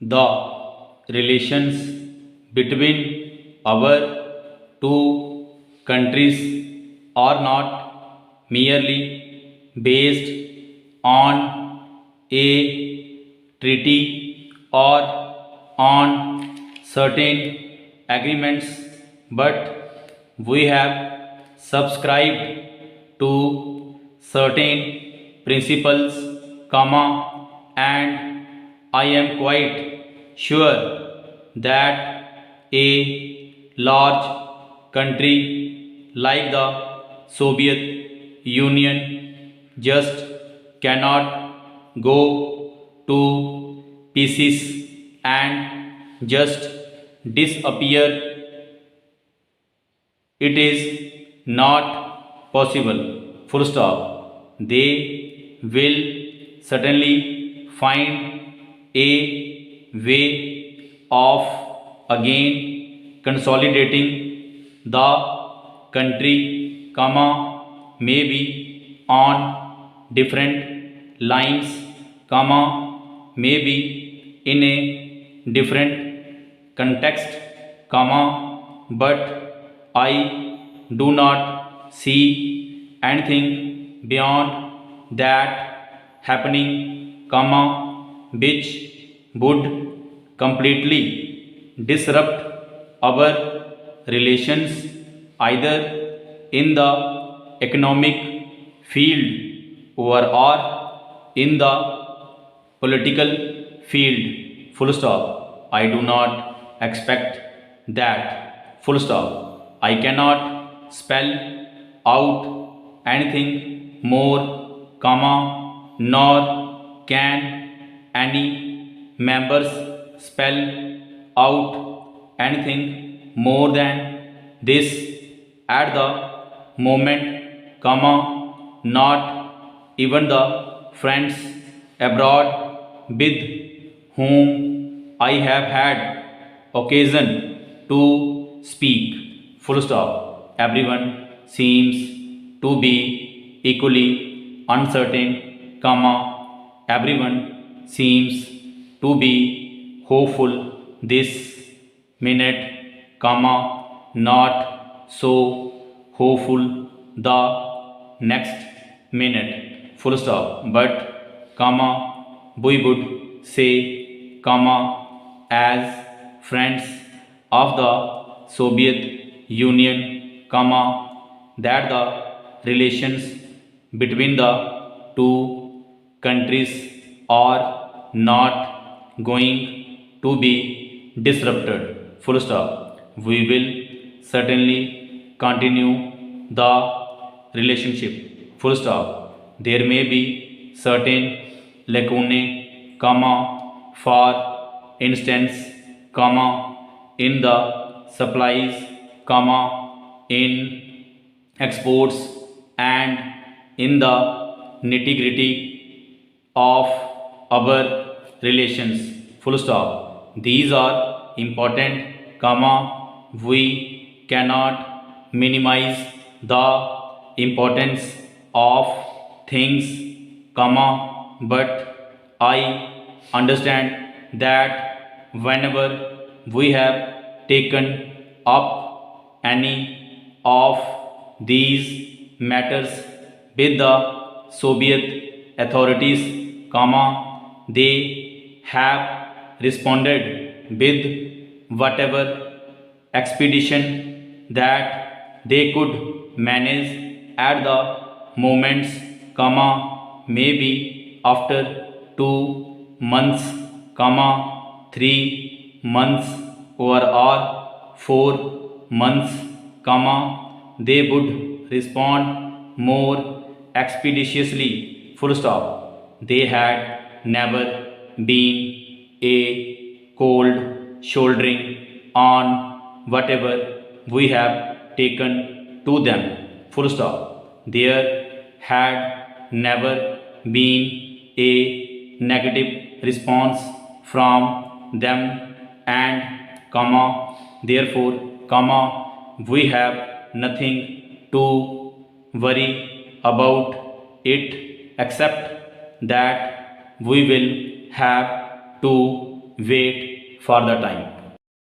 the relations between our two countries are not merely based on a treaty or on certain agreements, but we have subscribed to certain principles, comma, and I am quite sure that a large country like the Soviet Union just cannot go to pieces and just disappear. It is not possible. Full stop. They will certainly find a way of again consolidating the country, comma, maybe on different lines, comma, maybe in a different context, comma, but I do not see anything beyond that happening, comma, which would completely disrupt our relations either in the economic field or in the political field. Full stop. I do not expect that. Full stop. I cannot spell out anything more, comma, nor can any members spell out anything more than this at the moment, comma, not even the friends abroad with whom I have had occasion to speak. Full stop. Everyone seems to be equally uncertain, comma, everyone seems to be hopeful this minute, comma, not so hopeful the next minute. Full stop. But, comma, we would say, comma, as friends of the Soviet Union, comma, that the relations between the two countries are not going to be disrupted. Full stop. We will certainly continue the relationship. Full stop. There may be certain lacunae, comma, for instance, comma, in the supplies, comma, in exports, and in the nitty-gritty of our relations. Full stop. These are important, comma, we cannot minimize the importance of things, comma, but I understand that whenever we have taken up any of these matters with the Soviet authorities, comma, they have responded with whatever expedition that they could manage at the moments, comma, maybe after 2 months, comma, 3 months or 4 months, comma, they would respond more expeditiously. Full stop. They had never been a cold shouldering on whatever we have taken to them. Full stop. There had never been a negative response from them, and, comma, therefore, comma, we have nothing to worry about it except that we will have to wait for the time.